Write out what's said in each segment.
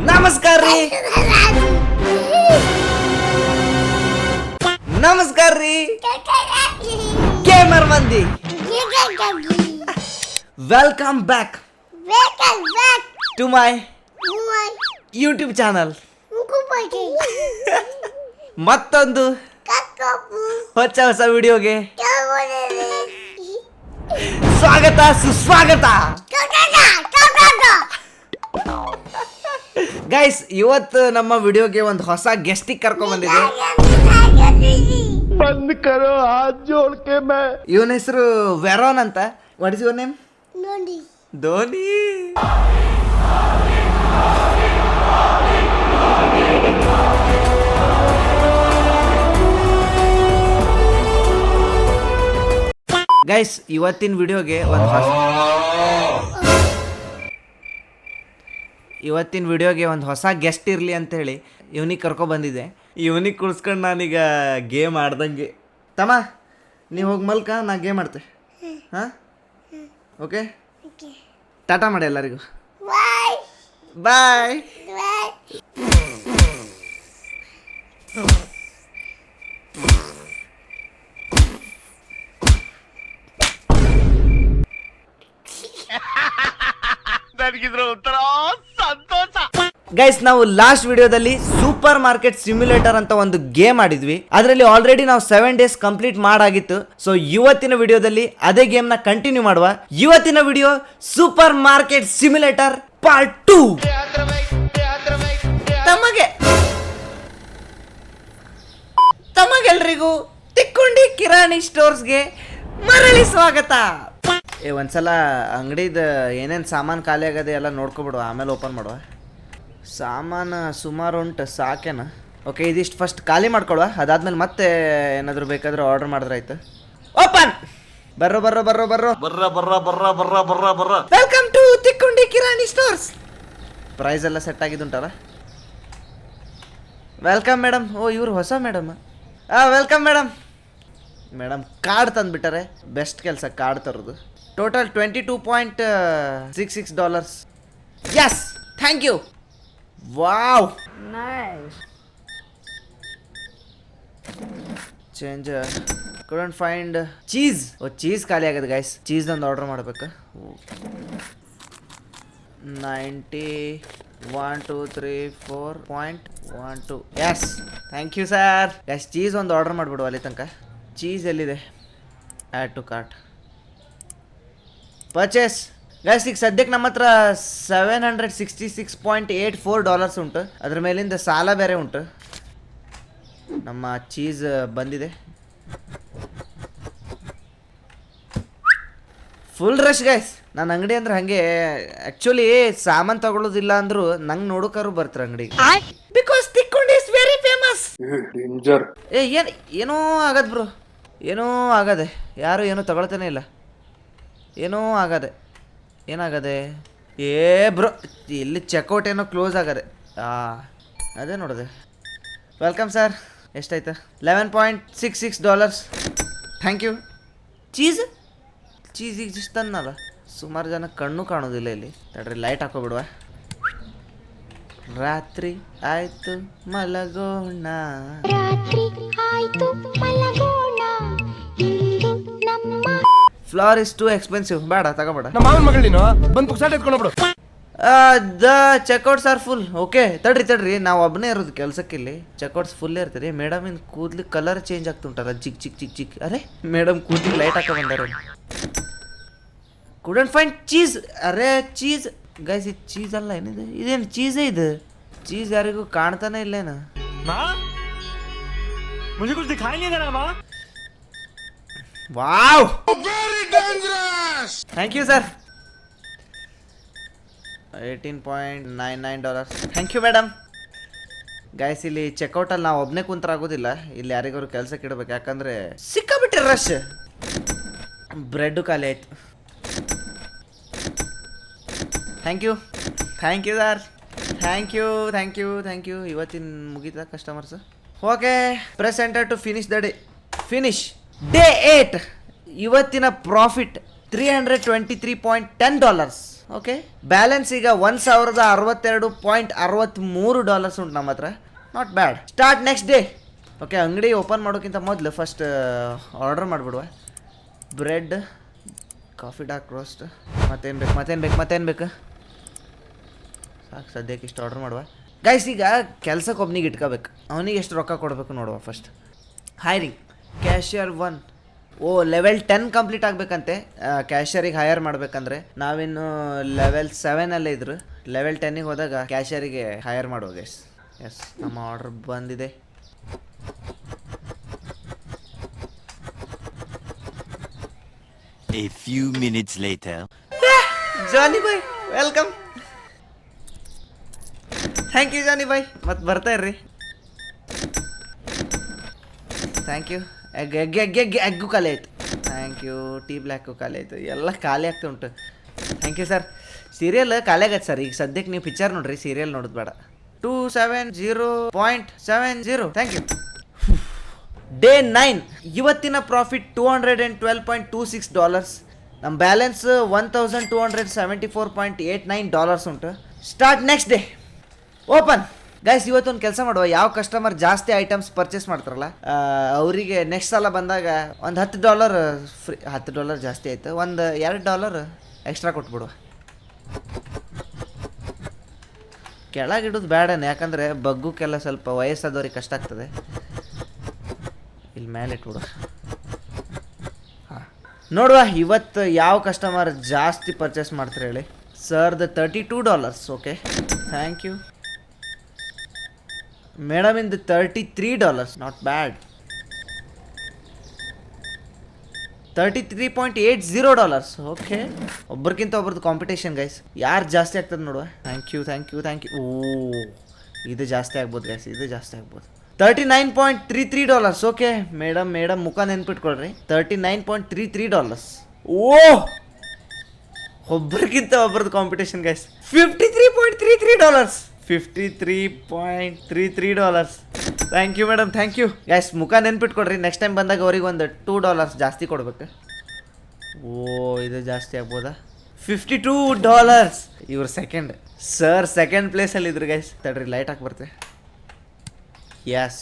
ನಮಸ್ಕಾರ ರೀ ನಮಸ್ಕಾರ ರೀ ಗೇಮರ್ ಮಂದಿ welcome back to my YouTube channel ಮತ್ತೊಂದು ಹೊಸ ವಿಡಿಯೋಗೆ ಸ್ವಾಗತ ಸುಸ್ವಾಗತ ಗೈಸ್. ಇವತ್ತು ನಮ್ಮ ವಿಡಿಯೋಗೆ ಒಂದು ಹೊಸ ಗೆಸ್ಟಿಗೆ ಕರ್ಕೊಂಡ್ ಬಂದಿದೆ. ಇವನ ಹೆಸರು ವೆರೋನ್ ಅಂತ. What is your name? Dhoni. Guys, ಇವತ್ತಿನ ವಿಡಿಯೋಗೆ ಒಂದು ಹೊಸ ಗೆಸ್ಟ್ ಇರಲಿ ಅಂತೇಳಿ ಇವನಿಗೆ ಕರ್ಕೊಬಂದಿದ್ದೆ. ಇವನಿಗೆ ಕುಳ್ಸ್ಕೊಂಡು ನಾನೀಗ ಗೇಮ್ ಆಡ್ದಂಗೆ. ತಮ್ಮ, ನೀವು ಹೋಗಿ ಮಲ್ಕ, ನಾ ಗೇಮ್ ಆಡ್ತೆ. ಹಾಂ, ಓಕೆ. ಟಾಟಾ ಮಾಡಿ ಎಲ್ಲರಿಗೂ. ಬಾಯ್. ಗೈಸ್, ನಾವು ಲಾಸ್ಟ್ ವಿಡಿಯೋದಲ್ಲಿ ಸೂಪರ್ ಮಾರ್ಕೆಟ್ ಸಿಮ್ಯುಲೇಟರ್ ಅಂತ ಒಂದು ಗೇಮ್ ಆಡಿದ್ವಿ. ಅದರಲ್ಲಿ ಆಲ್ರೆಡಿ ನಾವು 7 days ಕಂಪ್ಲೀಟ್ ಮಾಡಾಗಿತ್ತು. ಸೊ ಇವತ್ತಿನ ವಿಡಿಯೋದಲ್ಲಿ ಅದೇ ಗೇಮ್ ನ ಕಂಟಿನ್ಯೂ ಮಾಡುವ. ಇವತ್ತಿನ video super market simulator part 2. ತಮಗೆಲ್ರಿಗೂ ತಿಕ್ಕೊಂಡಿ ಕಿರಾಣಿ ಸ್ಟೋರ್ಸ್ಗೆ ಮರಳಿ ಸ್ವಾಗತ. ಒಂದ್ಸಲ ಅಂಗಡಿದ ಏನೇನು ಸಾಮಾನು ಖಾಲಿ ಆಗದೆ ಎಲ್ಲ ನೋಡ್ಕೊಬಿಡುವ, ಆಮೇಲೆ ಓಪನ್ ಮಾಡುವ. ಸಾಮಾನು ಸುಮಾರು ಉಂಟು, ಸಾಕೇನ? ಓಕೆ, ಇದಿಷ್ಟು ಫಸ್ಟ್ ಖಾಲಿ ಮಾಡ್ಕೊಳುವ. ಅದಾದ್ಮೇಲೆ ಮತ್ತೆ ಏನಾದರೂ ಬೇಕಾದ್ರೆ ಆರ್ಡರ್ ಮಾಡಿದ್ರಾಯ್ತು. ಓಪನ್. ಬರ್ರೋ ಬರ್ರೋ ಬರ್ರೋ ಬರ್ರೋ ಬರ್ರ ಬರ್ರ ಬರ್ರ ಬರ್ರ ಬರ್ರ ಬರ್ರ welcome to Tikkondi Kirani stores. Price ಎಲ್ಲ ಸೆಟ್ ಆಗಿದ್ದುಂಟಲ್ಲ. Welcome madam. ಓ, ಇವ್ರು ಹೊಸ madam. Welcome madam. Madam card ತಂದುಬಿಟ್ಟಾರೆ. ಬೆಸ್ಟ್ ಕೆಲಸ ಕಾರ್ಡ್ ತರೋದು. Total $22.66. Yes, thank you. Wow, nice. Change couldn't find cheese. Oh, cheese ಖಾಲಿ ಆಗಿದೆ ಗೈಸ್. ಚೀಸ್ ಒಂದು ಆರ್ಡರ್ ಮಾಡಬೇಕು. 9123.12. Yes, thank you sir. Guys, cheese ಒಂದು ಆರ್ಡರ್ ಮಾಡಿಬಿಡು ಅಲ್ಲಿ ತನಕ. ಚೀಸ್ ಎಲ್ಲಿದೆ? Add to cart. Purchase. Guys, ಈಗ ಸದ್ಯಕ್ಕೆ ನಮ್ಮ ಹತ್ರ $766.84 ಉಂಟು. ಅದ್ರ ಮೇಲಿಂದ ಸಾಲ ಬೇರೆ ಉಂಟು. ನಮ್ಮ ಚೀಸ್ ಬಂದಿದೆ. Full rush guys. ನನ್ನ ಅಂಗಡಿ ಅಂದ್ರೆ ಹಾಗೆ. ಆ್ಯಕ್ಚುಲಿ ಸಾಮಾನು ತಗೊಳ್ಳೋದಿಲ್ಲ ಅಂದ್ರು ನಂಗೆ ನೋಡೋಕಾರು ಬರ್ತಾರೆ ಅಂಗಡಿಗೆ. Because Tikkondi is very famous. ಏನೋ ಆಗದ್ ಬ್ರೋ, ಏನೋ ಆಗದೆ. ಯಾರು ಏನೂ ತಗೊಳ್ತಾನೆ ಇಲ್ಲ. ಏನೋ ಆಗದೆ. ಏನಾಗದೆ? ಬ್ರೋ, ಇಲ್ಲಿ ಚೆಕ್ಔಟ್ ಏನೋ ಕ್ಲೋಸ್ ಆಗದೆ. ಅದೇ ನೋಡಿದೆ. Welcome sir. ಎಷ್ಟಾಯ್ತು? $11.66. Thank you. ಚೀಸ್ ಈಗ ಇಷ್ಟು ತನ್ನಲ್ಲ. ಸುಮಾರು ಜನ ಕಣ್ಣು ಕಾಣೋದಿಲ್ಲ ಇಲ್ಲಿ. ತಡ್ರಿ, ಲೈಟ್ ಹಾಕೋಬಿಡುವ. ರಾತ್ರಿ ಆಯ್ತು ಮಲಗೋಣ. Flower is too expensive. ಬೇಡ, ತಗೋಬೇಡ. The checkouts are full. Okay, ತಡ್ರಿ, ನಾವು ಒಬ್ಬನೇ ಇರೋದು ಕೆಲಸಕ್ಕಿಲ್ಲಿ. ಚೆಕ್ಔಟ್ಸ್ ಫುಲ್ ಇರ್ತೀರಿ. ಮೇಡಮ್ ಇನ್ ಕೂದ್ಲಿ ಕಲರ್ ಚೇಂಜ್ ಆಗ್ತುಂಟಲ್ಲ, ಚಿಕ್ ಚಿಕ್ ಚಿಕ್ ಚಿಕ್. ಅರೆ, ಮೇಡಮ್ ಕೂದ್ಲಿಗೆ ಲೈಟ್ ಹಾಕೋ ಬಂದಾರ. Couldn't find cheese. ಅರೆ, ಚೀಸ್ ಗೈಸ್, ಇದು ಚೀಸ್ ಅಲ್ಲ. ಏನಿದೆ? ಇದೇನು ಚೀಸೇ ಇದು? ಚೀಸ್ ಯಾರಿಗೂ ಕಾಣ್ತಾನೆ ಇಲ್ಲೇನು? Wow, thank you sir. $18.99. Thank you madam. Guys, ಇಲ್ಲಿ ಚೆಕ್ಔಟಲ್ಲಿ ನಾವು ಒಬ್ಬನೇ ಕುಂತ್ರ ಆಗೋದಿಲ್ಲ. ಇಲ್ಲಿ ಯಾರಿಗಾರು ಕೆಲಸಕ್ಕೆ ಇಡಬೇಕು. ಯಾಕಂದರೆ ಸಿಕ್ಕಾಬಿಟ್ಟೆ ರಶ್. ಬ್ರೆಡ್ಡು ಖಾಲಿ ಆಯಿತು. Thank you sir. Thank you. ಇವತ್ತಿನ ಮುಗೀತಾ customers? Okay, press enter to finish the day. Finish day 8. ಇವತ್ತಿನ ಪ್ರಾಫಿಟ್ $323.10. ಓಕೆ, ಬ್ಯಾಲೆನ್ಸ್ ಈಗ $1,062.63 ಉಂಟು ನಮ್ಮ ಹತ್ರ. Not bad. Start next day. Okay, ಅಂಗಡಿ ಓಪನ್ ಮಾಡೋಕ್ಕಿಂತ ಮೊದಲು ಫಸ್ಟ್ ಆರ್ಡರ್ ಮಾಡಿಬಿಡುವ. ಬ್ರೆಡ್, ಕಾಫಿ ಡಾರ್ಕ್ ರೋಸ್ಟ್, ಮತ್ತೇನು ಬೇಕು ಸಾಕು, ಸದ್ಯಕ್ಕೆ ಇಷ್ಟು ಆರ್ಡರ್ ಮಾಡುವ. ಗೈಸ್, ಈಗ ಕೆಲ್ಸಕ್ಕೆ ಒಬ್ನಿಗೆ ಇಟ್ಕೋಬೇಕು. ಅವನಿಗೆ ಎಷ್ಟು ರೊಕ್ಕ ಕೊಡಬೇಕು ನೋಡುವ. First hiring cashier 1. Level 10 complete ಆಗಬೇಕಂತೆ ಕ್ಯಾಶಿಯರಿಗೆ ಹೈಯರ್ ಮಾಡಬೇಕಂದ್ರೆ. ನಾವಿನ್ನು ಲೆವೆಲ್ 7 ಇದ್ರು. ಲೆವೆಲ್ 10ಗೆ ಹೋದಾಗ ಕ್ಯಾಶಿಯರಿಗೆ ಹೈಯರ್ ಮಾಡುವ ಗೈಸ್. ಎಸ್, ನಮ್ಮ ಆರ್ಡರ್ ಬಂದಿದೆ. A few minutes later. Johnny ಬಾಯ್, ವೆಲ್ಕಮ್. ಥ್ಯಾಂಕ್ ಯು ಜಾನಿ ಬಾಯ್. ಮತ್ತೆ ಬರ್ತಾ ಇರ್ರಿ. Thank you. ಎಗ್ಗು ಖಾಲಿ ಆಯಿತು. Thank you. ಟೀ ಬ್ಲ್ಯಾಕು ಖಾಲಿ ಆಯಿತು. ಎಲ್ಲ ಖಾಲಿ ಆಗ್ತಾ ಉಂಟು. Thank you sir. ಸೀರಿಯಲ್ ಖಾಲಿ ಆಗತ್ತೆ ಸರ್. ಈಗ ಸದ್ಯಕ್ಕೆ ನೀವು ಪಿಕ್ಚರ್ ನೋಡ್ರಿ, ಸೀರಿಯಲ್ ನೋಡೋದು ಬೇಡ. 270.70. Thank you. ಡೇ 9. ಇವತ್ತಿನ ಪ್ರಾಫಿಟ್ $212.26. ನಮ್ಮ ಬ್ಯಾಲೆನ್ಸ್ $1,274.89 ಉಂಟು. Start next day. Open. Guys, ಇವತ್ತೊಂದು ಕೆಲಸ ಮಾಡುವ. ಯಾವ ಕಸ್ಟಮರ್ ಜಾಸ್ತಿ ಐಟಮ್ಸ್ ಪರ್ಚೇಸ್ ಮಾಡ್ತಾರಲ್ಲ ಅವರಿಗೆ ನೆಕ್ಸ್ಟ್ ಸಲ ಬಂದಾಗ ಒಂದು $10 ಫ್ರೀ. $10 ಜಾಸ್ತಿ ಆಯಿತು, ಒಂದು $2 ಎಕ್ಸ್ಟ್ರಾ ಕೊಟ್ಬಿಡುವ. ಕೆಳಗಿಡೋದು ಬೇಡನೆ, ಯಾಕಂದರೆ ಬಗ್ಗುಕ್ಕೆಲ್ಲ ಸ್ವಲ್ಪ ವಯಸ್ಸಾದವ್ರಿಗೆ ಕಷ್ಟ ಆಗ್ತದೆ. ಇಲ್ಲಿ ಮೇಲೆ ಇಟ್ಬಿಡುವ. ಹಾಂ, ನೋಡುವ ಇವತ್ತು ಯಾವ ಕಸ್ಟಮರ್ ಜಾಸ್ತಿ ಪರ್ಚೇಸ್ ಮಾಡ್ತಾರೆ ಹೇಳಿ. ಸರ್ದು $32. Okay, thank you. ಮೇಡಮ್ ಇಂದು $33. Not bad. $33.80. ಓಕೆ, ಒಬ್ರಿಗಿಂತ ಒಬ್ರದ್ದು ಕಾಂಪಿಟೇಷನ್ ಗೈಸ್. ಯಾರು ಜಾಸ್ತಿ ಆಗ್ತದೆ ನೋಡುವ. Thank you. ಓ, ಇದು ಜಾಸ್ತಿ ಆಗ್ಬೋದು ಗೈಸ್, ಇದು ಜಾಸ್ತಿ ಆಗ್ಬೋದು. $39.33. ಓಕೆ ಮೇಡಮ್, ಮುಖ ನೆನ್ಪಿಟ್ಕೊಳ್ರಿ. $39.33. ಓ, ಒಬ್ರಿಗಿಂತ ಒಬ್ರದ್ದು competition guys. $53.33. $53.33. Thank you madam, thank you guys. ಮುಖ ನೆನ್ಪಿಟ್ಕೊಡ್ರಿ. ನೆಕ್ಸ್ಟ್ ಟೈಮ್ ಬಂದಾಗ ಅವ್ರಿಗೆ ಒಂದು $2 ಜಾಸ್ತಿ ಕೊಡ್ಬೇಕು. ಓ, ಇದು ಜಾಸ್ತಿ ಆಗ್ಬೋದಾ? $52. ಇವ್ರು ಸೆಕೆಂಡ್. ಸರ್ ಸೆಕೆಂಡ್ ಪ್ಲೇಸಲ್ಲಿ ಇದ್ರು ಗೈಸ್. ತಡ್ರಿ, ಲೈಟ್ ಹಾಕಿ ಬರ್ತೆ. Yes.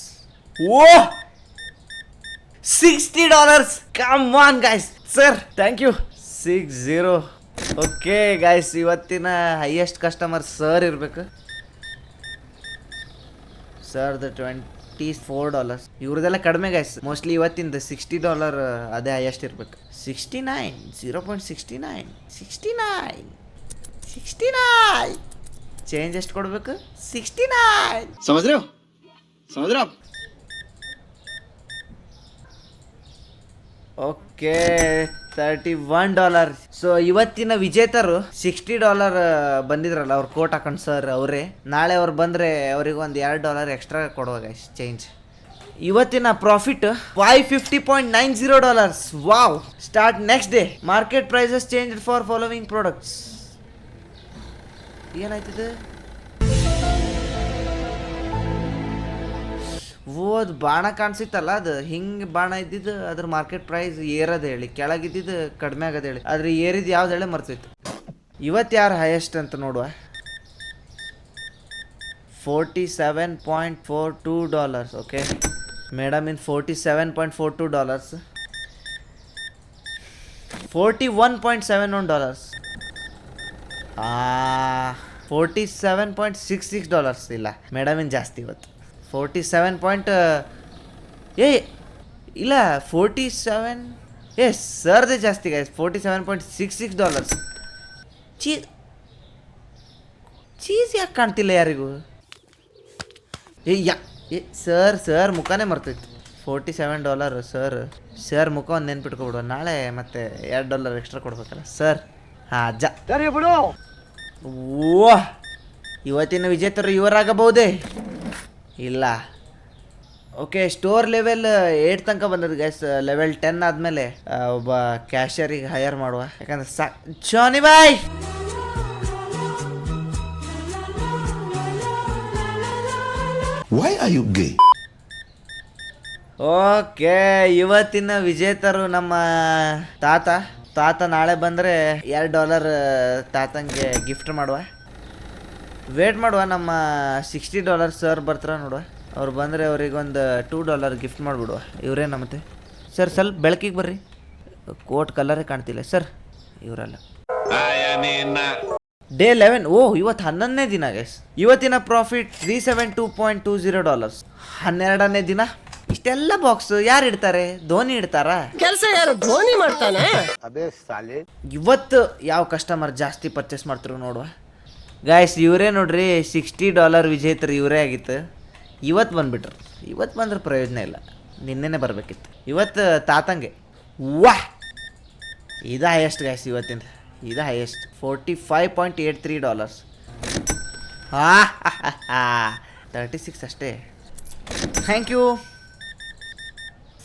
Oh, $60. Come on guys. Sir thank you. 60. Okay guys, ಇವತ್ತಿನ ಹೈಯೆಸ್ಟ್ ಕಸ್ಟಮರ್ ಸರ್ ಇರಬೇಕು. ಸರ್ದು $24. ಇವ್ರದೆಲ್ಲ ಕಡಿಮೆ ಗೈಸ್. ಮೋಸ್ಟ್ಲಿ ಇವತ್ತಿಂದ $60 ಅದೇ ಹೈಯೆಸ್ಟ್ ಇರ್ಬೇಕು. 69. 0.69. 69. ಚೇಂಜ್ ಎಷ್ಟು ಕೊಡ್ಬೇಕು? 69. समझ रहे हो आप? ಓಕೆ, $31. ಸೊ ಇವತ್ತಿನ ವಿಜೇತರು $60 ಬಂದಿದ್ರಲ್ಲ, ಅವ್ರು ಕೋಟ್ ಹಾಕೊಂಡು ಸರ್ ಅವರೇ. ನಾಳೆ ಅವ್ರು ಬಂದರೆ ಅವ್ರಿಗೆ ಒಂದು $2 ಎಕ್ಸ್ಟ್ರಾ ಕೊಡುವ ಗೈಸ್ ಚೇಂಜ್. ಇವತ್ತಿನ profit $550.90. Wow. Start next day. Market prices change for following products. ಏನಾಯ್ತದೆ? ಅದು ಬಾಣ ಕಾಣಿಸಿತ್ತಲ್ಲ, ಅದು ಹಿಂಗೆ ಬಾಣ ಇದ್ದಿದ್ದು ಅದ್ರ ಮಾರ್ಕೆಟ್ ಪ್ರೈಸ್ ಏರೋದು ಹೇಳಿ, ಕೆಳಗಿದ್ದಿದ್ದು ಕಡಿಮೆ ಆಗೋದು ಹೇಳಿ, ಆದ್ರೆ ಏರಿದ್ದು ಯಾವ್ದು ಹೇಳಿ ಮರ್ತೈತೆ. ಇವತ್ತು ಯಾರು ಹೈಯೆಸ್ಟ್ ಅಂತ ನೋಡುವ. $47.42. ಓಕೆ ಮೇಡಮ್ ಇನ್ $47.42. $41.71. $47.66. ಇಲ್ಲ, ಮೇಡಮ್ ಇನ್ ಜಾಸ್ತಿ ಇವತ್ತು. 47 ಇಲ್ಲ 47. ಎಸ್ ಸರ್ದೇ ಜಾಸ್ತಿ ಗೈಸ್. $47.66. ಚೀಸ್ ಯಾಕೆ ಕಾಣ್ತಿಲ್ಲ ಯಾರಿಗೂ? ಸರ್ ಮುಖನೇ ಮರ್ತೈತಿ. $47. ಸರ್ ಮುಖ ಒಂದು ನೆನ್ಪಿಟ್ಕೊಬಿಡುವ. ನಾಳೆ ಮತ್ತೆ $2 ಎಕ್ಸ್ಟ್ರಾ ಕೊಡ್ಬೇಕಲ್ಲ ಸರ್. ಹಾಂ ಅಜ್ಜ. ಓ, ಇವತ್ತಿನ ವಿಜೇತರು ಇವರಾಗಬಹುದೇ? ಇಲ್ಲ. ಓಕೆ, ಸ್ಟೋರ್ ಲೆವೆಲ್ 8 ತನಕ ಬಂದದ್ದು ಗೈಸ್. ಲೆವೆಲ್ 10 ಆದಮೇಲೆ ಒಬ್ಬ ಕ್ಯಾಶಿಯರಿಗೆ ಹೈಯರ್ ಮಾಡುವ, ಯಾಕಂದ್ರೆ ಜಾನಿ ಬಾಯ್. Why are you gay? Okay, ಇವತ್ತಿನ ವಿಜೇತರು ನಮ್ಮ ತಾತ. ತಾತ ನಾಳೆ ಬಂದರೆ $2 ತಾತಂಗೆ ಗಿಫ್ಟ್ ಮಾಡುವ. ವೇಟ್ ಮಾಡುವ, ನಮ್ಮ $60 ಸರ್ ಬರ್ತಾರ ನೋಡುವ. ಅವ್ರು ಬಂದರೆ ಅವ್ರಿಗೊಂದು $2 ಗಿಫ್ಟ್ ಮಾಡಿಬಿಡುವ. ಇವರೇ ನಮ್ಮತ್ತೆ ಸರ್. ಸ್ವಲ್ಪ ಬೆಳಕಿಗೆ ಬರ್ರಿ, ಕೋಟ್ ಕಲರೇ ಕಾಣ್ತಿಲ್ಲ ಸರ್. ಇವರಲ್ಲ. ಡೇ 11. ಓ, ಇವತ್ತು 11ನೇ ದಿನ ಗೈಸ್. ಇವತ್ತಿನ ಪ್ರಾಫಿಟ್ $372.20. 12ನೇ ದಿನ. ಇಷ್ಟೆಲ್ಲ ಬಾಕ್ಸ್ ಯಾರು ಇಡ್ತಾರೆ? ಧೋನಿ ಇಡ್ತಾರ? ಕೆಲಸ ಯಾರು ಧೋನಿ ಮಾಡ್ತಾನೆ? ಇವತ್ತು ಯಾವ ಕಸ್ಟಮರ್ ಜಾಸ್ತಿ ಪರ್ಚೇಸ್ ಮಾಡ್ತಿರು ನೋಡುವ ಗಾಯ್ಸ್. ಇವರೇ ನೋಡ್ರಿ, $60 ವಿಜೇತರು ಇವರೇ ಆಗಿತ್ತು. ಇವತ್ತು ಬಂದುಬಿಟ್ರು. ಇವತ್ತು ಬಂದ್ರೆ ಪ್ರಯೋಜನ ಇಲ್ಲ, ನಿನ್ನೆನೇ ಬರಬೇಕಿತ್ತು. ಇವತ್ತು ತಾತಂಗೆ ವಾಹ್, ಇದು ಹೈಯೆಸ್ಟ್ ಗಾಯ್ಸ್. ಇವತ್ತಿಂದ ಇದು ಹೈಯೆಸ್ಟ್, $45.83. ಹಾಂ 36 ಅಷ್ಟೇ. Thank you.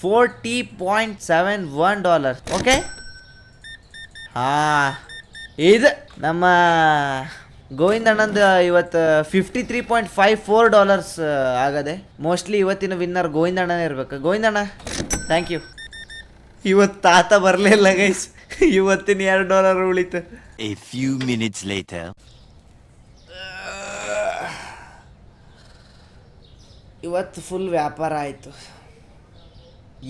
$40.71. ಓಕೆ. ಹಾಂ, ಇದು ನಮ್ಮ ಗೋವಿಂದಣ್ಣಂದು ಇವತ್ತು $53.54 ಆಗದೆ. ಮೋಸ್ಟ್ಲಿ ಇವತ್ತಿನ ವಿನ್ನರ್ ಗೋವಿಂದಣ್ಣನೇ ಇರ್ಬೇಕು. Govindanna thank you. ಇವತ್ತು ತಾತ ಬರಲಿಲ್ಲ ಗೈಸ್, ಇವತ್ತಿನ $2 ಉಳಿತು. A few minutes later. ಇವತ್ತು ಫುಲ್ ವ್ಯಾಪಾರ ಆಯಿತು.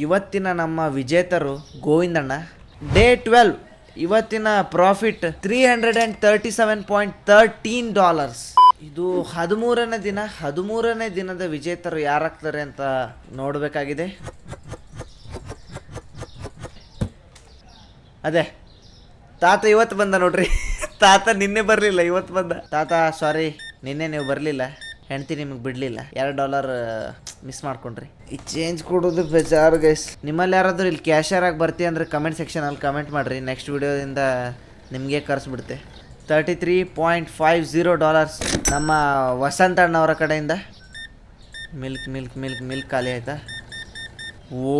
ಇವತ್ತಿನ ನಮ್ಮ ವಿಜೇತರು ಗೋವಿಂದಣ್ಣ. ಡೇ 12. ಇವತ್ತಿನ ಪ್ರಾಫಿಟ್ $337.13. ಇದು 13ನೇ ದಿನ. 13ನೇ ದಿನದ ವಿಜೇತರು ಯಾರಾಗ್ತಾರೆ ಅಂತ ನೋಡಬೇಕಾಗಿದೆ. ಅದೇ ತಾತ ಇವತ್ತು ಬಂದ ನೋಡ್ರಿ. ತಾತ ನಿನ್ನೆ ಬರಲಿಲ್ಲ, ಇವತ್ತು ಬಂದ. ತಾತ ಸಾರಿ, ನಿನ್ನೆ ನೀವು ಬರಲಿಲ್ಲ, ಹೆಂಡ್ತಿ ನಿಮಗೆ ಬಿಡಲಿಲ್ಲ. $2 ಮಿಸ್ ಮಾಡ್ಕೊಂಡ್ರಿ. ಈ ಚೇಂಜ್ ಕೊಡೋದು ಬೇಜಾರು ಗೈಸ್. ನಿಮ್ಮಲ್ಲಿ ಯಾರಾದರೂ ಇಲ್ಲಿ ಕ್ಯಾಶಿಯರ್ ಆಗಿ ಬರ್ತೀವಿ ಅಂದರೆ ಕಮೆಂಟ್ ಸೆಕ್ಷನಲ್ಲಿ ಕಮೆಂಟ್ ಮಾಡಿರಿ. ನೆಕ್ಸ್ಟ್ ವಿಡಿಯೋದಿಂದ ನಿಮಗೆ ಕರೆಸ್ಬಿಡುತ್ತೆ. $33.50 ನಮ್ಮ ವಸಂತ ಅಣ್ಣವರ ಕಡೆಯಿಂದ. ಮಿಲ್ಕ್ ಖಾಲಿ ಆಯಿತಾ? ಓ,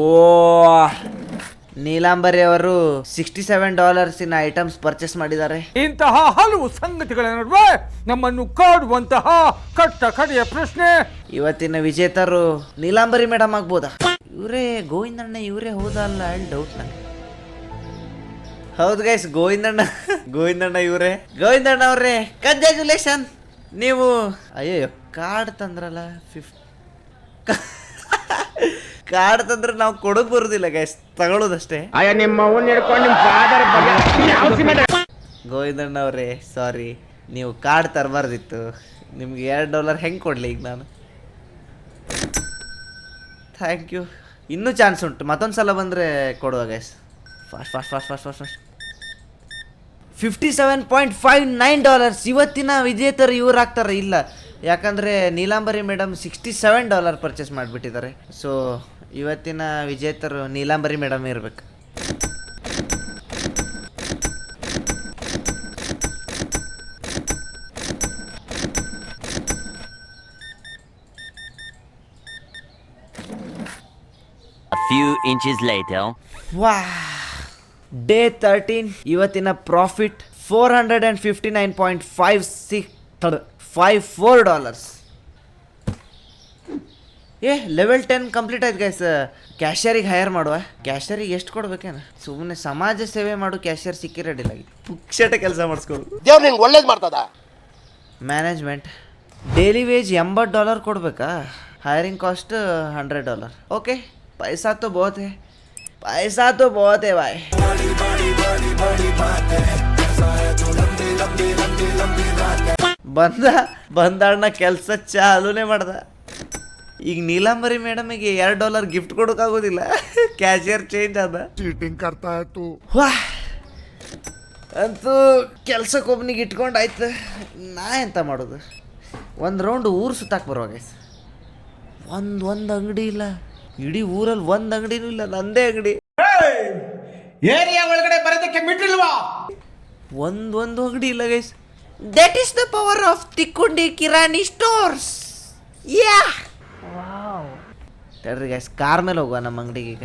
ನೀಲಾಂಬರಿ ಅವರು $67 ಐಟಮ್ಸ್ ಪರ್ಚೇಸ್ ಮಾಡಿದ್ದಾರೆ. ಇಂತಹ ಹಲವು ಸಂಗತಿಗಳ ನಡುವೆ ನಮ್ಮನ್ನು ಕಾಡುವಂತಹ ಕಡೆಯ ಪ್ರಶ್ನೆ, ಇವತ್ತಿನ ವಿಜೇತರು ನೀಲಾಂಬರಿ ಮೇಡಮ್ ಆಗ್ಬೋದಾ? ಇವರೇ ಗೋವಿಂದಣ್ಣ, ಇವರೇ ಹೌದಾ ಅಲ್ಲ ಹೇಳಿ ಡೌಟ್ ನಂಗೆ. ಹೌದು ಗೈಸ್, ಗೋವಿಂದಣ್ಣ ಇವರೇ. ಗೋವಿಂದಣ್ಣ ಅವರೇ ಕಂಗ್ರ್ಯಾಚುಲೇಷನ್. ನೀವು ಅಯ್ಯೋ ಕಾರ್ಡ್ ತಂದ್ರಲ್ಲ, ಕಾರ್ಡ್ ತಂದ್ರೆ ನಾವು ಕೊಡೋದು ಬರೋದಿಲ್ಲ ಗೈಸ್, ತಗೊಳ್ಳೋದಷ್ಟೇ. ಗೋವಿಂದಣ್ಣ ಅವರೇ ಸಾರಿ, ನೀವು ಕಾರ್ಡ್ ತರಬಾರ್ದಿತ್ತು. ನಿಮ್ಗೆ $2 ಹೆಂಗೆ ಕೊಡಲಿ ಈಗ ನಾನು? Thank you. ಇನ್ನೂ ಚಾನ್ಸ್ ಉಂಟು, ಮತ್ತೊಂದು ಸಲ ಬಂದರೆ ಕೊಡುವ ಗೈಸ್. ಫಾಸ್ಟ್. $57.59. ಇವತ್ತಿನ ವಿಜೇತರು ಇವ್ರು ಆಗ್ತಾರೆ. ಇಲ್ಲ, ಯಾಕಂದರೆ ನೀಲಾಂಬರಿ ಮೇಡಮ್ $67 ಪರ್ಚೇಸ್ ಮಾಡಿಬಿಟ್ಟಿದ್ದಾರೆ. ಸೊ ಇವತ್ತಿನ ವಿಜೇತರು ನೀಲಾಂಬರಿ ಮೇಡಮ್ ಇರಬೇಕು. A few inches later. ವಾ, ಡೇ 13. ಇವತ್ತಿನ ಪ್ರಾಫಿಟ್ $459.54. ಲೆವೆಲ್ 10 ಕಂಪ್ಲೀಟ್ ಆಯ್ತು ಗೈಸ್. ಕ್ಯಾಶಿಯರಿಗೆ ಹೈಯರ್ ಮಾಡುವ. ಕ್ಯಾಶಿಯರಿಗೆ ಎಷ್ಟು ಕೊಡ್ಬೇಕೇನ? ಸುಮ್ಮನೆ ಸಮಾಜ ಸೇವೆ ಮಾಡು ಕ್ಯಾಶಿಯರ್ ಸಿಕ್ಕಿ ರೆಡಿಲ್ಲ, ಪುಕ್ಷಟ ಕೆಲಸ ಮಾಡಿಸ್ಕೊಡು. ದೇವ್ರು ನಿಂಗೆ ಒಳ್ಳೇದು ಮಾಡ್ತದ. ಮ್ಯಾನೇಜ್ಮೆಂಟ್ ಡೈಲಿ ವೇಜ್ $80 ಕೊಡ್ಬೇಕಾ? Hiring cost $100. ಓಕೆ, पैसा तो बहुत है भाई. ಬಂದಣ್ಣ ಕೆಲಸ ಚಾಲೂನೇ ಮಾಡ್ದ. ಈಗ ನೀಲಾಂಬರಿ ಮೇಡಮಿಗೆ $2 ಗಿಫ್ಟ್ ಕೊಡೋಕ್ಕಾಗೋದಿಲ್ಲ, ಕ್ಯಾಶಿಯರ್ ಚೇಂಜ್ ಆದ. चीटिंग करता है तू. ಅಂತೂ ಕೆಲ್ಸಕ್ಕೊಬ್ಬನಿಗೆ ಇಟ್ಕೊಂಡಾಯ್ತು. ನಾ ಎಂತ ಮಾಡೋದು? ಒಂದು ರೌಂಡ್ ಊರು ಸುತ್ತಾಕ್ ಬರುವಾಗ ಒಂದು ಅಂಗಡಿ ಇಲ್ಲ, ಇಡೀ ಊರಲ್ಲಿ ಒಂದು ಅಂಗಡಿನೂ ಇಲ್ಲ, ನಂದೇ ಅಂಗಡಿ. ಏರಿಯಾ ಒಳಗಡೆ ಬರೋದಕ್ಕೆ ಮಿಟ್ರಿಲ್ವಾ? ಒಂದು ಅಂಗಡಿ ಇಲ್ಲ guys. That is the power of Tikkundi Kirani stores. ಯಾ ತಡ್ರಿ ಗೈಸ್, ಕಾರ್ ಮೇಲೆ ಹೋಗುವ ನಮ್ಮ ಅಂಗಡಿಗೆ. ಈಗ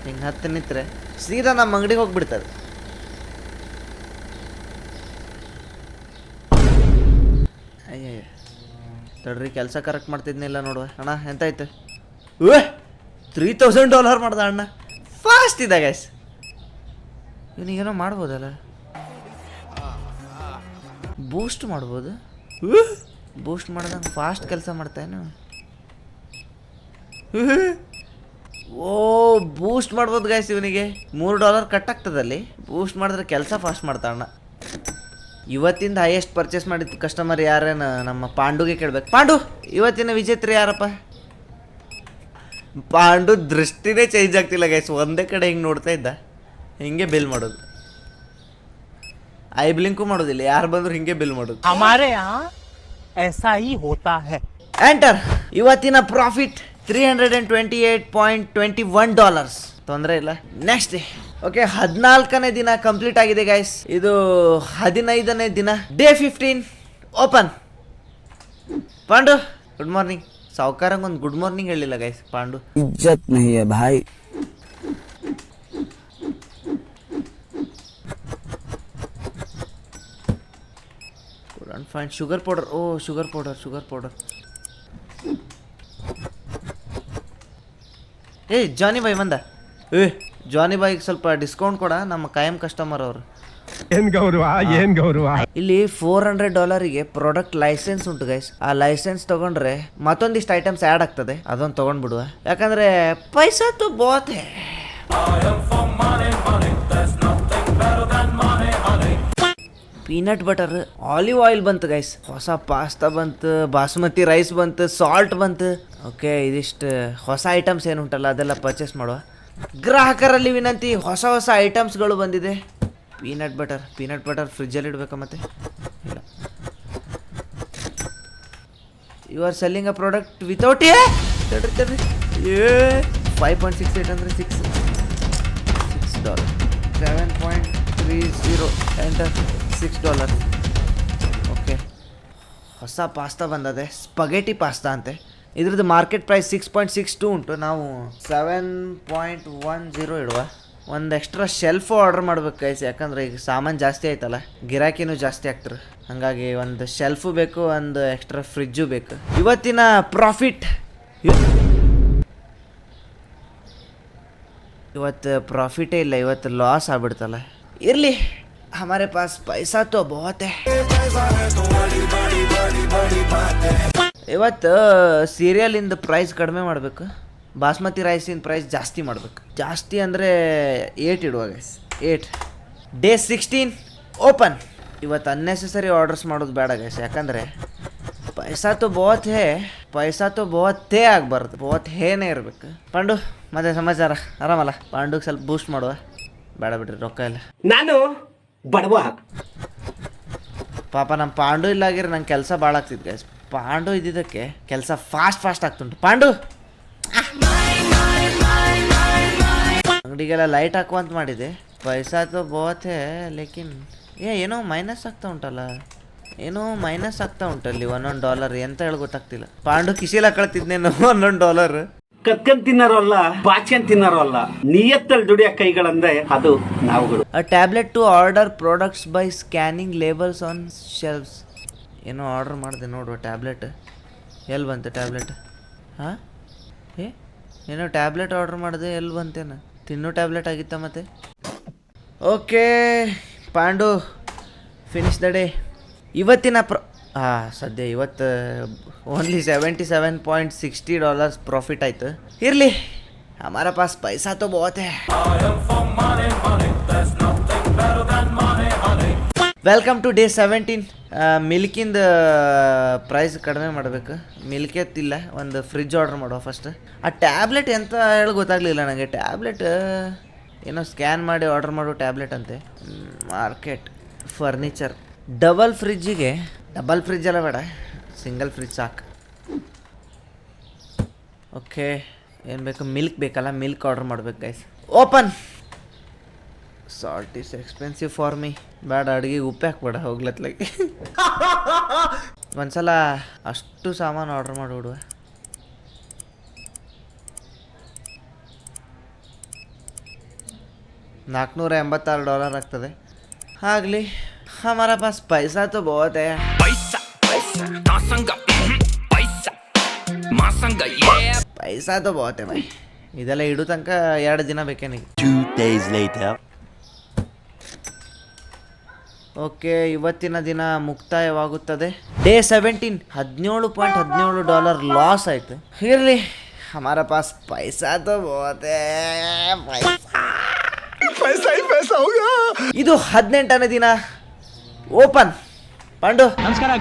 ಹಿಂಗೆ ಹತ್ತು ನಿಂತ್ರೆ ಸೀದಾ ನಮ್ಮ ಅಂಗಡಿಗೆ ಹೋಗ್ಬಿಡ್ತದೆ. ಅಯ್ಯಯ್ಯ ತಡ್ರಿ, ಕೆಲಸ ಕರೆಕ್ಟ್ ಮಾಡ್ತಿದ್ನಿಲ್ಲ ನೋಡುವ. ಅಣ್ಣ ಎಂತಾಯ್ತು? $3,000 ಮಾಡ್ದ ಅಣ್ಣ. ಫಾಸ್ಟ್ ಇದೆ ಗೈಸ್. ಇವನಿಗೇನೋ ಮಾಡ್ಬೋದಲ್ಲ, ಬೂಸ್ಟ್ ಮಾಡ್ಬೋದು. ಬೂಸ್ಟ್ ಮಾಡ್ದಂಗೆ ಫಾಸ್ಟ್ ಕೆಲಸ ಮಾಡ್ತಾಯಿನ. ಓ ಬೂಸ್ಟ್ ಮಾಡ್ಬೋದು ಗೈಸ್. ಇವನಿಗೆ $3 ಕಟ್ ಆಗ್ತದಲ್ಲಿ. ಬೂಸ್ಟ್ ಮಾಡಿದ್ರೆ ಕೆಲಸ ಫಾಸ್ಟ್ ಮಾಡ್ತಾಣ. ಇವತ್ತಿಂದ ಹೈಯೆಸ್ಟ್ ಪರ್ಚೇಸ್ ಮಾಡಿದ ಕಸ್ಟಮರ್ ಯಾರೇನು ನಮ್ಮ ಪಾಂಡುಗೆ ಕೇಳ್ಬೇಕು. ಪಾಂಡು, ಇವತ್ತಿನ ವಿಜೇತ್ರಿ ಯಾರಪ್ಪ? ಪಾಂಡು ದೃಷ್ಟಿನೇ ಚೇಂಜ್ ಆಗ್ತಿಲ್ಲ ಗೈಸ್. ಒಂದೇ ಕಡೆ ಹಿಂಗೆ ನೋಡ್ತಾ ಇದ್ದ, ಹಿಂಗೆ ಬಿಲ್ ಮಾಡೋದು. ಐ ಬ್ಲಿಂಕು ಮಾಡೋದಿಲ್ಲ, ಯಾರು ಬಂದ್ರು ಹಿಂಗೆ ಬಿಲ್ ಮಾಡೋದು. हमारे यहाँ ऐसा ही होता है. ಎಂಟರ್. ಇವತ್ತಿನ ಪ್ರಾಫಿಟ್ $328.21. ತೊಂದರೆ ಇಲ್ಲ. Next day. ಓಕೆ, 14ನೇ ದಿನ ಕಂಪ್ಲೀಟ್ ಆಗಿದೆ ಗೈಸ್. ಇದು 15ನೇ ದಿನ, day 15 open. Pandu good morning. ಸಾವುಕಾರಂಗೆ ಒಂದು ಗುಡ್ ಮಾರ್ನಿಂಗ್ ಹೇಳಿಲ್ಲ ಗೈಸ್ ಪಾಂಡು. इज्जत नहीं है भाई. Fine. Sugar powder. Oh sugar powder. ಏ ಜಾನಿ ಬಾಯ್ ಬಂದ. ಜಾನಿ ಬಾಯ್ಗೆ ಸ್ವಲ್ಪ ಡಿಸ್ಕೌಂಟ್ ಕೊಡ, ನಮ್ಮ ಕಾಯಂ ಕಸ್ಟಮರ್ ಅವರು. ಏನ್ ಗೌರವ. ಇಲ್ಲಿ $400 ಪ್ರಾಡಕ್ಟ್ ಲೈಸೆನ್ಸ್ ಉಂಟು ಗೈಸ್. ಆ ಲೈಸೆನ್ಸ್ ತಗೊಂಡ್ರೆ ಮತ್ತೊಂದಿಷ್ಟು ಐಟಮ್ಸ್ ಆ್ಯಡ್ ಆಗ್ತದೆ. ಅದೊಂದು ತಗೊಂಡ್ಬಿಡುವ, ಯಾಕಂದ್ರೆ ಪೈಸಾ ತು ಬಹುತ್ ಹೈ. ಪೀನಟ್ ಬಟರ್, ಆಲಿವ್ ಆಯಿಲ್ ಬಂತು ಗೈಸ್. ಹೊಸ ಪಾಸ್ತಾ ಬಂತು, ಬಾಸುಮತಿ ರೈಸ್ ಬಂತು, ಸಾಲ್ಟ್ ಬಂತು. ಓಕೆ, ಇದಿಷ್ಟು ಹೊಸ ಐಟಮ್ಸ್ ಏನು ಉಂಟಲ್ಲ ಅದೆಲ್ಲ ಪರ್ಚೇಸ್ ಮಾಡುವ. ಗ್ರಾಹಕರಲ್ಲಿ ವಿನಂತಿ, ಹೊಸ ಐಟಮ್ಸ್ಗಳು ಬಂದಿದೆ. ಪೀನಟ್ ಬಟರ್ ಫ್ರಿಜ್ಜಲ್ಲಿ ಇಡಬೇಕಾ ಮತ್ತೆ? ಇಲ್ಲ. You are selling a product without $5.68 ಅಂದರೆ $6. $7.30 ಎಂಟರ್. $6. ಓಕೆ, ಹೊಸ ಪಾಸ್ತಾ ಬಂದದೆ, ಸ್ಪಗೆಟಿ ಪಾಸ್ತಾ ಅಂತೆ. ಇದ್ರದ್ದು ಮಾರ್ಕೆಟ್ ಪ್ರೈಸ್ 6.62 ಉಂಟು. ನಾವು 7.10 ಇಡುವ. ಒಂದು ಎಕ್ಸ್ಟ್ರಾ ಶೆಲ್ಫು ಆರ್ಡರ್ ಮಾಡ್ಬೇಕು ಗೈಸ್, ಯಾಕಂದ್ರೆ ಈಗ ಸಾಮಾನು ಜಾಸ್ತಿ ಆಯ್ತಲ್ಲ, ಗಿರಾಕಿನೂ ಜಾಸ್ತಿ ಆಗ್ತಾರೆ. ಹಾಗಾಗಿ ಒಂದು ಶೆಲ್ಫು ಬೇಕು, ಒಂದು ಎಕ್ಸ್ಟ್ರಾ ಫ್ರಿಜ್ಜು ಬೇಕು. ಇವತ್ತಿನ ಪ್ರಾಫಿಟ್, ಇವತ್ತು ಪ್ರಾಫಿಟೇ ಇಲ್ಲ, ಇವತ್ತು ಲಾಸ್ ಆಗ್ಬಿಡ್ತಲ್ಲ. ಇರಲಿ, ಹಮಾರೆ ಪಾಸ್ ಪೈಸಾ ತೋ ಬಹುತ್ ಹೈ. ಇವತ್ತು ಸೀರಿಯಲಿಂದ ಪ್ರೈಸ್ ಕಡಿಮೆ ಮಾಡಬೇಕು, ಬಾಸ್ಮತಿ ರೈಸಿನ ಪ್ರೈಸ್ ಜಾಸ್ತಿ ಮಾಡಬೇಕು. ಜಾಸ್ತಿ ಅಂದರೆ 8 ಇಡುವ ಗೈಸ್. 8. Day 16 open. ಇವತ್ತು ಅನ್ನೆಸೆಸರಿ ಆರ್ಡರ್ಸ್ ಮಾಡೋದು ಬೇಡ ಗೈಸ್, ಯಾಕಂದರೆ ಪೈಸಾ ತೋ ಬಹುತ್ತೇ ಆಗಬಾರ್ದು, ಬಹುತ್ತೇನೇ ಇರಬೇಕು. ಪಾಂಡು ಮತ್ತೆ ಸಮಾಚಾರ ಆರಾಮಲ್ಲ? ಪಾಂಡುಗೆ ಸ್ವಲ್ಪ ಬೂಸ್ಟ್ ಮಾಡುವ. ಬೇಡ ಬಿಡ್ರಿ, ರೊಕ್ಕ ಇಲ್ಲ. ನಾನು ಬಡವ. ಪಾಪ ನಮ್ಮ ಪಾಂಡು ಇಲ್ಲ ಆಗಿದ್ರೆ ನಂಗೆ ಕೆಲಸ ಭಾಳ ಆಗ್ತಿತ್ತು ಗೈಸ್. ಪಾಂಡು ಇದ್ದಿದ್ದಕ್ಕೆ ಕೆಲಸ ಫಾಸ್ಟ್ ಆಗ್ತುಂಟು. ಪಾಂಡು ಅಂಗಡಿಗೆಲ್ಲ ಲೈಟ್ ಹಾಕುವಂತ ಮಾಡಿದೆ. ಪೈಸಾ ತೋ ಬಹುತ್ ಹೈ, ಲೇಕಿನ್ ಏನೋ ಮೈನಸ್ ಆಗ್ತಾ ಉಂಟಲ್ಲ, $1 ಎಂತ ಹೇಳಿ ಗೊತ್ತಾಗ್ತಿಲ್ಲ. ಪಾಂಡು ಕಿಶಿಲ ಕಳ್ತಿದ್ನೇನು $1. ಕತ್ಕೊಂಡ್ ತಿನ್ನಾರೋ ಅಲ್ಲ, ಬಾಚ್ಕೊಂಡ್ ತಿನ್ನಾರೋ ಅಲ್ಲ, ನಿಯತ್ತಲ್ಲಿ ದುಡಿಯೋ ಕೈಗಳಂದ್ರೆ ಅದು ನಾವುಗಳು. A tablet to order products by scanning labels on shelves. ಏನೋ ಆರ್ಡರ್ ಮಾಡಿದೆ ನೋಡುವ ಟ್ಯಾಬ್ಲೆಟ್. ಎಲ್ಲಿ ಬಂತು ಟ್ಯಾಬ್ಲೆಟ್? ಹಾಂ, ಏನೋ ಟ್ಯಾಬ್ಲೆಟ್ ಆರ್ಡರ್ ಮಾಡಿದೆ, ಎಲ್ಲಿ ಬಂತೇನು? ತಿನ್ನೋ ಟ್ಯಾಬ್ಲೆಟ್ ಆಗಿತ್ತ ಮತ್ತೆ? Okay Pandu, finish the day. ಇವತ್ತಿನ ಸದ್ಯ ಇವತ್ತು ಓನ್ಲಿ $77.60 ಪ್ರಾಫಿಟ್ ಆಯಿತು. ಇರಲಿ, ಹಮಾರ ಪಾಸ್ ಪೈಸಾ ತೋ ಬಹುತ್ ಹೈ. Welcome to day 17. ಮಿಲ್ಕಿಂದ ಪ್ರೈಸ್ ಕಡಿಮೆ ಮಾಡಬೇಕು. ಮಿಲ್ಕ್ ಎತ್ತಿಲ್ಲ, ಒಂದು ಫ್ರಿಜ್ ಆರ್ಡರ್ ಮಾಡುವ ಫಸ್ಟ್. ಆ ಟ್ಯಾಬ್ಲೆಟ್ ಎಂತ ಹೇಳಿ ಗೊತ್ತಾಗಲಿಲ್ಲ ನನಗೆ. ಟ್ಯಾಬ್ಲೆಟ್ ಏನೋ ಸ್ಕ್ಯಾನ್ ಮಾಡಿ ಆರ್ಡರ್ ಮಾಡೋ ಟ್ಯಾಬ್ಲೆಟ್ ಅಂತೆ. Market furniture. ಡಬಲ್ ಫ್ರಿಜ್ಜಿಗೆ, ಡಬಲ್ ಫ್ರಿಜ್ ಎಲ್ಲ ಬೇಡ, ಸಿಂಗಲ್ ಫ್ರಿಜ್ ಸಾಕು. ಓಕೆ, ಏನು ಬೇಕು? ಮಿಲ್ಕ್ ಬೇಕಲ್ಲ, ಮಿಲ್ಕ್ ಆರ್ಡರ್ ಮಾಡ್ಬೇಕು guys. Open. Salt is expensive for me. ಬೇಡ, ಅಡುಗೆಗೆ ಉಪ್ಪು ಹಾಕ್ಬೇಡ ಹೋಗ್ಲತ್ಲಾಗಿ. ಒಂದ್ಸಲ ಅಷ್ಟು ಸಾಮಾನು ಆರ್ಡರ್ ಮಾಡಿಬಿಡುವ. $486 ಆಗ್ತದೆ. ಆಗಲಿ, ಹಮಾರ ಪಾಸ್ ಪೈಸಾ ತೋ ಬಹುತ್ ಹೈ. ಪೈಸಾ ತೋ ಬಹುತ್ ಹೈ ಭಾಯ್. ಇದೆಲ್ಲ ಇಡೋ ತನಕ 2 ದಿನ ಬೇಕೇನಿಗೆ. 2 days later. ಓಕೆ, ಇವತ್ತಿನ ದಿನ ಮುಕ್ತಾಯವಾಗುತ್ತದೆ. ಡೇ 17 $17.17 ಲಾಸ್ ಆಯಿತು. ಇರಲಿ, ಹಮಾರ ಪಾಸ್ ಪೈಸಾ ತೋ ಬಹುತ್ ಹೈ, ಪೈಸಾ ಇದು 18ನೇ ದಿನ ಓಪನ್. ಪಾಂಡು ನಮಸ್ಕಾರ.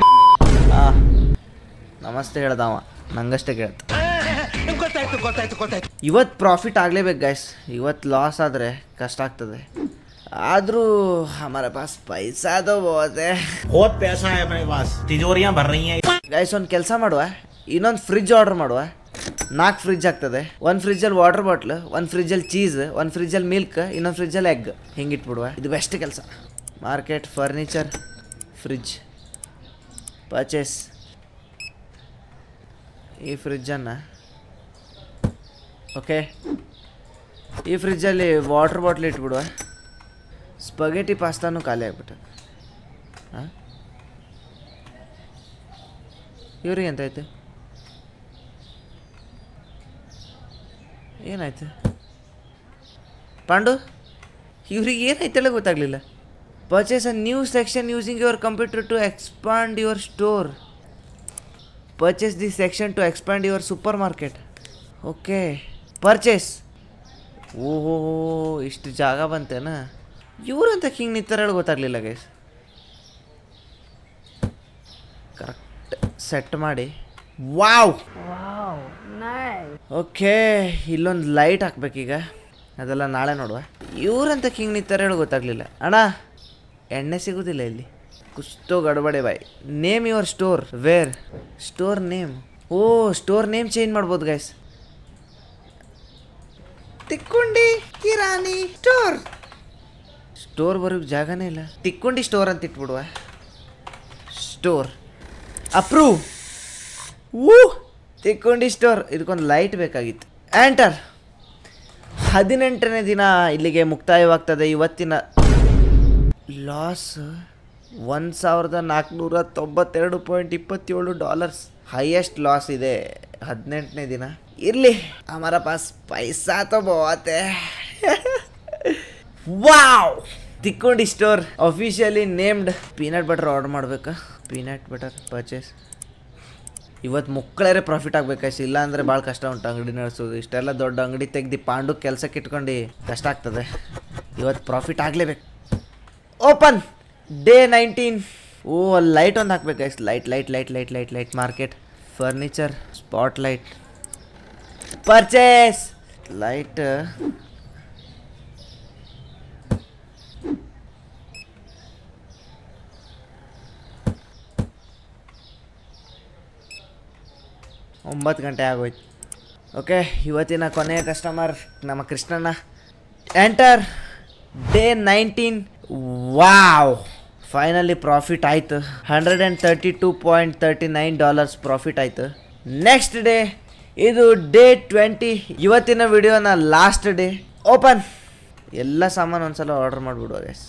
ನಮಸ್ತೆ ಹೇಳ್ದವ, ನಂಗಷ್ಟೇ ಕೇಳ್ತ. ಇವತ್ತು ಪ್ರಾಫಿಟ್ ಆಗಲೇಬೇಕು ಗೈಸ್. ಇವತ್ತು ಲಾಸ್ ಆದರೆ ಕಷ್ಟ ಆಗ್ತದೆ. ಆದರೂ ಹಮಾರ ಪಾಸ್ ಪೈಸಾ ತೋ ಬಹುತ್ ಹೈ. बहुत पैसा है अपने पास, तिजोरियां भर रही हैं. ಗೈಸ್ ಒಂದು ಕೆಲಸ ಮಾಡುವ, ಇನ್ನೊಂದು ಫ್ರಿಜ್ ಆರ್ಡರ್ ಮಾಡುವ. 4 ಫ್ರಿಜ್ ಆಗ್ತದೆ. ಒಂದು ಫ್ರಿಜ್ಜಲ್ಲಿ ವಾಟರ್ ಬಾಟ್ಲ್, ಒಂದು ಫ್ರಿಜ್ಜಲ್ಲಿ ಚೀಸ್, ಒಂದು ಫ್ರಿಜ್ಜಲ್ಲಿ ಮಿಲ್ಕ್, ಇನ್ನೊಂದು ಫ್ರಿಜ್ಜಲ್ಲಿ ಎಗ್. ಹಿಂಗೆ ಇಟ್ಬಿಡುವ. ಇದು ಬೆಸ್ಟ್ ಕೆಲಸ. Market, furniture, fridge purchase. ಈ ಫ್ರಿಜ್ಜನ್ನು ಓಕೆ, ಈ ಫ್ರಿಜ್ಜಲ್ಲಿ ವಾಟರ್ ಬಾಟ್ಲ್ ಇಟ್ಬಿಡುವ. ಸ್ಪಗೆಟಿ ಪಾಸ್ತಾನು ಖಾಲಿ ಆಗ್ಬಿಟ್ಟು. ಹಾಂ, ಇವ್ರಿಗೆ ಎಂತಾಯ್ತು? ಏನಾಯ್ತು ಪಾಂಡು? ಇವ್ರಿಗೆ ಏನಾಯ್ತಲ್ಲ ಗೊತ್ತಾಗಲಿಲ್ಲ. Purchase a new section using your computer to expand your store. Purchase the section to expand your supermarket. Okay, purchase. ಓಹೋ, ಇಷ್ಟು ಜಾಗ ಬಂತೇನ? ಇವ್ರಂತ ಹಿಂಗೆ ನಿಂತಾರ ಹೇಳಿ ಗೊತ್ತಾಗಲಿಲ್ಲ ಗೈಸ್. ಕರೆಕ್ಟ್ ಸೆಟ್ ಮಾಡಿ. ವಾವ್, ಓಕೆ, ಇಲ್ಲೊಂದು ಲೈಟ್ ಹಾಕ್ಬೇಕೀಗ. ಅದೆಲ್ಲ ನಾಳೆ ನೋಡುವ. ಇವ್ರಂತ ಹಿಂಗೆ ನಿಂತಾರ ಹೇಳಿ ಗೊತ್ತಾಗಲಿಲ್ಲ. ಅಣ್ಣ, ಎಣ್ಣೆ ಸಿಗೋದಿಲ್ಲ ಇಲ್ಲಿ. ಕುಸ್ತೋ ಗಡಬಡೆ ಬಾಯ್. Name your store. Where store name? Oh, store name change ಮಾಡ್ಬೋದು guys. Tikkondi Kirani store. Store ಬರೋಕ್ಕೆ ಜಾಗನೇ ಇಲ್ಲ. ತಿಕ್ಕೊಂಡಿ ಸ್ಟೋರ್ ಅಂತ ಇಟ್ಬಿಡುವ. Store approve. ತಿಕ್ಕೊಂಡಿ ಸ್ಟೋರ್. ಇದಕ್ಕೊಂದು ಲೈಟ್ ಬೇಕಾಗಿತ್ತು. ಆ್ಯಂಟರ್. 18ನೇ ದಿನ ಇಲ್ಲಿಗೆ ಮುಕ್ತಾಯವಾಗ್ತದೆ. ಇವತ್ತಿನ ಲಾಸ್ $1,492.27. ಹೈಯೆಸ್ಟ್ ಲಾಸ್ ಇದೆ 18ನೇ ದಿನ. ಇರಲಿ, ಹಮಾರ ಪಾಸ್ ಪೈಸಾ ತೋ ಬಹುತ್ ಹೈ. Wow, Tikkondi store officially named. Peanut butter order ಮಾಡ್ಬೇಕಾ? Peanut butter purchase. ಇವತ್ತು ಮುಕ್ಕಳೇ ಪ್ರಾಫಿಟ್ ಆಗ್ಬೇಕಾಯ್ತು. ಇಲ್ಲ ಅಂದರೆ ಭಾಳ ಕಷ್ಟ ಉಂಟು ಅಂಗಡಿ ನಡೆಸೋದು. ಇಷ್ಟೆಲ್ಲ ದೊಡ್ಡ ಅಂಗಡಿ ತೆಗ್ದು ಪಾಂಡು ಕೆಲಸಕ್ಕೆ ಇಟ್ಕೊಂಡು ಕಷ್ಟ ಆಗ್ತದೆ. ಇವತ್ತು ಪ್ರಾಫಿಟ್ ಆಗಲೇಬೇಕು. Open day 19. ಓ, ಅಲ್ಲಿ ಲೈಟ್ ಒಂದು ಹಾಕ್ಬೇಕಾಯ್ತು. Light. Market, furniture, spot light, purchase. Light ಒಂಬತ್ತು ಗಂಟೆ ಆಗೋಯ್ತು. ಓಕೆ, ಇವತ್ತಿನ ಕೊನೆಯ ಕಸ್ಟಮರ್ ನಮ್ಮ ಕೃಷ್ಣಣ್ಣ. Enter day 19. Wow, finally profit ಆಯಿತು. $132.39 ಪ್ರಾಫಿಟ್ ಆಯಿತು. ನೆಕ್ಸ್ಟ್ ಡೇ, ಇದು ಡೇ 20. ಇವತ್ತಿನ ವಿಡಿಯೋನ ಲಾಸ್ಟ್ ಡೇ. ಓಪನ್. ಎಲ್ಲ ಸಾಮಾನು ಒಂದ್ಸಲ ಆರ್ಡರ್ ಮಾಡಿಬಿಡುವ ಗೈಸ್.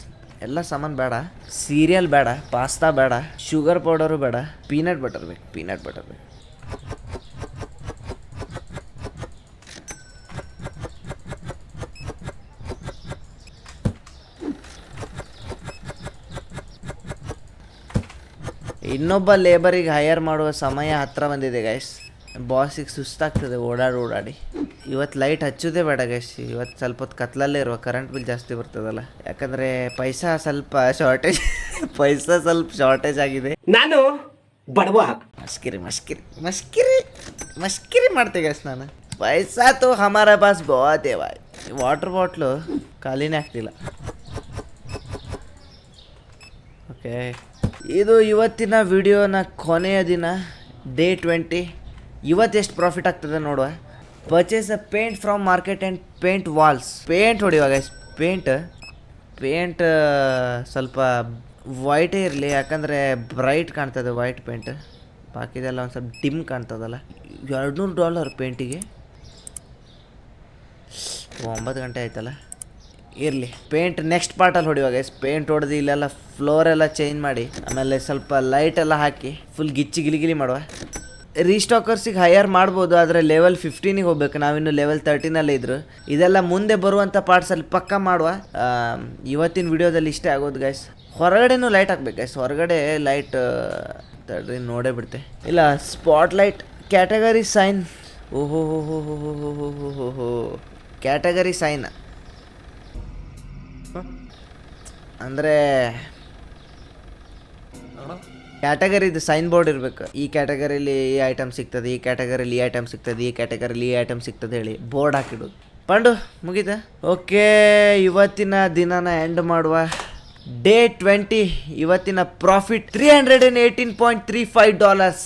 ಎಲ್ಲ ಸಾಮಾನು ಬೇಡ. ಸೀರಿಯಲ್ ಬೇಡ, ಪಾಸ್ತಾ ಬೇಡ, ಶುಗರ್ ಪೌಡರು ಬೇಡ, ಪೀನಟ್ ಬಟರ್ ಬೇಕು. ಇನ್ನೊಬ್ಬ ಲೇಬರಿಗೆ ಹೈಯರ್ ಮಾಡುವ ಸಮಯ ಹತ್ತಿರ ಬಂದಿದೆ ಗೈಸ್. ಬಾಸಿಗೆ ಸುಸ್ತಾಗ್ತದೆ ಓಡಾಡಿ. ಇವತ್ತು ಲೈಟ್ ಹಚ್ಚೋದೇ ಬೇಡ ಗೈಸ್. ಇವತ್ತು ಸ್ವಲ್ಪ ಹೊತ್ತು ಕತ್ಲಲ್ಲೇ ಇರುವ. ಕರೆಂಟ್ ಬಿಲ್ ಜಾಸ್ತಿ ಬರ್ತದಲ್ಲ, ಯಾಕಂದರೆ ಪೈಸಾ ಸ್ವಲ್ಪ ಶಾರ್ಟೇಜ್ ಆಗಿದೆ. ನಾನು ಬಡವ. ಮಸ್ಕಿರಿ ಮಾಡ್ತೆ ಗೈಸ್ ನಾನು. ಪೈಸಾ ತೋ ಹಮಾರ ಪಾಸ್ ಬಹುತ್ ಹೈ ಭಾಯ್. ವಾಟರ್ ಬಾಟ್ಲು ಖಾಲಿನೇ ಆಗ್ತಿಲ್ಲ. ಓಕೆ, ಇದು ಇವತ್ತಿನ ವಿಡಿಯೋನ ಕೊನೆಯ ದಿನ, ಡೇ 20. ಇವತ್ತೆಷ್ಟು ಪ್ರಾಫಿಟ್ ಆಗ್ತದೆ ನೋಡುವ. Purchase a paint from market and paint walls. Paint ಹೊಡಿಯುವ ಗೈಸ್. ಪೇಂಟ್ ಸ್ವಲ್ಪ ವೈಟೇ ಇರಲಿ, ಯಾಕಂದರೆ ಬ್ರೈಟ್ ಕಾಣ್ತದೆ ವೈಟ್ ಪೇಂಟ್. ಬಾಕಿದೆಲ್ಲ ಒಂದು ಸ್ವಲ್ಪ ಡಿಮ್ ಕಾಣ್ತದಲ್ಲ. $200 ಪೇಂಟಿಗೆ. 9 ಗಂಟೆ ಆಯ್ತಲ್ಲ. ಇರಲಿ, ಪೇಂಟ್ ನೆಕ್ಸ್ಟ್ ಪಾರ್ಟಲ್ಲಿ ಹೊಡಿಯುವಾಗ ಪೇಂಟ್ ಹೊಡೆದು ಇಲ್ಲೆಲ್ಲ ಫ್ಲೋರೆಲ್ಲ ಚೇಂಜ್ ಮಾಡಿ, ಆಮೇಲೆ ಸ್ವಲ್ಪ ಲೈಟೆಲ್ಲ ಹಾಕಿ ಫುಲ್ ಗಿಲಿ ಮಾಡುವ. ರೀಸ್ಟಾಕರ್ಸಿಗೆ ಹೈಯರ್ ಮಾಡ್ಬೋದು, ಆದರೆ ಲೆವೆಲ್ 15ಗೆ ಹೋಗ್ಬೇಕು. ನಾವಿನ್ನು ಲೆವೆಲ್ 13ಅಲ್ಲೇ ಇದ್ರು. ಇದೆಲ್ಲ ಮುಂದೆ ಬರುವಂಥ ಪಾರ್ಟ್ಸಲ್ಲಿ ಪಕ್ಕ ಮಾಡುವ. ಇವತ್ತಿನ ವಿಡಿಯೋದಲ್ಲಿ ಇಷ್ಟೇ ಆಗೋದು ಗೈಸ್. ಹೊರಗಡೆನೂ ಲೈಟ್ ಹಾಕ್ಬೇಕು ಗೈಸ್. ಹೊರಗಡೆ ಲೈಟ್ ತಡ್ರಿ ನೋಡೇ ಬಿಡ್ತೆ. ಇಲ್ಲ ಸ್ಪಾಟ್ ಲೈಟ್ ಕ್ಯಾಟಗರಿ ಸೈನ್. ಓಹೋ ಹೋ ಕ್ಯಾಟಗರಿ ಸೈನ್ ಅಂದರೆ ಕ್ಯಾಟಗರಿದು ಸೈನ್ ಬೋರ್ಡ್ ಇರಬೇಕು. ಈ ಕ್ಯಾಟಗರಿಲಿ ಈ ಐಟಮ್ ಸಿಗ್ತದೆ, ಈ ಕ್ಯಾಟಗರಿಲಿ ಈ ಐಟಮ್ ಸಿಗ್ತದೆ, ಈ ಕ್ಯಾಟಗರಿಲಿ ಈ ಐಟಮ್ ಸಿಗ್ತದೆ ಹೇಳಿ ಬೋರ್ಡ್ ಹಾಕಿಡೋದು. ಪಂಡು ಮುಗೀತಾ? ಓಕೆ, ಇವತ್ತಿನ ದಿನನ ಎಂಡ್ ಮಾಡುವ. ಡೇ 20. ಇವತ್ತಿನ ಪ್ರಾಫಿಟ್ $318.35.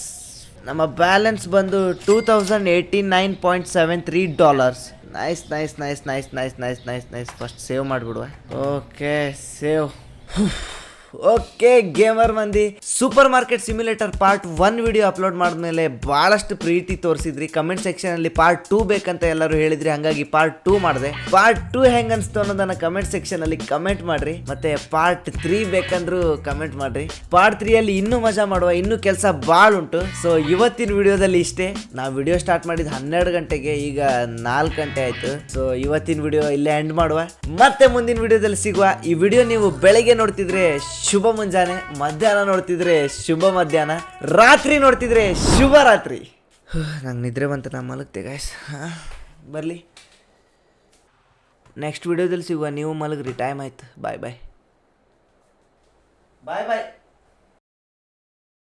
ನಮ್ಮ ಬ್ಯಾಲೆನ್ಸ್ ಬಂದು $2089.73. Nice nice nice nice nice nice nice nice. First save ಮಾಡಿಬಿಡುವ. Okay save. ಓಕೆ ಗೇಮರ್ ಮಂದಿ, supermarket simulator part 1 video upload ಮಾಡಿದ್ಮೇಲೆ ಭಾಳಷ್ಟು ಪ್ರೀತಿ ತೋರಿಸಿದ್ರಿ. ಕಮೆಂಟ್ ಸೆಕ್ಷನಲ್ಲಿ ಪಾರ್ಟ್ 2 ಬೇಕಂತ ಎಲ್ಲರೂ ಹೇಳಿದ್ರಿ, ಹಾಗಾಗಿ ಪಾರ್ಟ್ 2 ಮಾಡಿದೆ. ಪಾರ್ಟ್ 2 ಹೆಂಗೆ ಅನಿಸ್ತು ಅನ್ನೋದನ್ನ ಕಮೆಂಟ್ ಸೆಕ್ಷನಲ್ಲಿ ಕಮೆಂಟ್ ಮಾಡಿರಿ. ಮತ್ತೆ ಪಾರ್ಟ್ 3 ಬೇಕಂದ್ರೂ ಕಮೆಂಟ್ ಮಾಡಿರಿ. ಪಾರ್ಟ್ 3 ಇನ್ನೂ ಮಜಾ ಮಾಡುವ, ಇನ್ನೂ ಕೆಲಸ ಭಾಳ ಉಂಟು. ಸೊ ಇವತ್ತಿನ ವಿಡಿಯೋದಲ್ಲಿ ಇಷ್ಟೇ. ನಾವು ವಿಡಿಯೋ ಸ್ಟಾರ್ಟ್ ಮಾಡಿದ್ದು 12 ಗಂಟೆಗೆ, ಈಗ 4 ಗಂಟೆ ಆಯಿತು. ಸೊ ಇವತ್ತಿನ ವಿಡಿಯೋ ಇಲ್ಲೇ ಎಂಡ್ ಮಾಡುವ, ಮತ್ತೆ ಮುಂದಿನ ವಿಡಿಯೋದಲ್ಲಿ ಸಿಗುವ. ಈ ವಿಡಿಯೋ ನೀವು ಬೆಳಗ್ಗೆ ನೋಡ್ತಿದ್ರೆ ಶುಭ ಮುಂಜಾನೆ, ಮಧ್ಯಾಹ್ನ ನೋಡ್ತಿದ್ರೆ ಶುಭ ಮಧ್ಯಾಹ್ನ, ರಾತ್ರಿ ನೋಡ್ತಿದ್ರೆ ಶುಭ ರಾತ್ರಿ. ನಂಗೆ ನಿದ್ರೆ ಬಂತ, ನಾ ಮಲಗ್ತೆ ಗಾಯ್ಸ್. ಬರಲಿ, ನೆಕ್ಸ್ಟ್ ವಿಡಿಯೋದಲ್ಲಿ ಸಿಗುವ. ನೀವು ಮಲಗ್ರಿ, ಟೈಮ್ ಆಯ್ತು. ಬಾಯ್ ಬಾಯ್ ಬಾಯ್ ಬಾಯ್.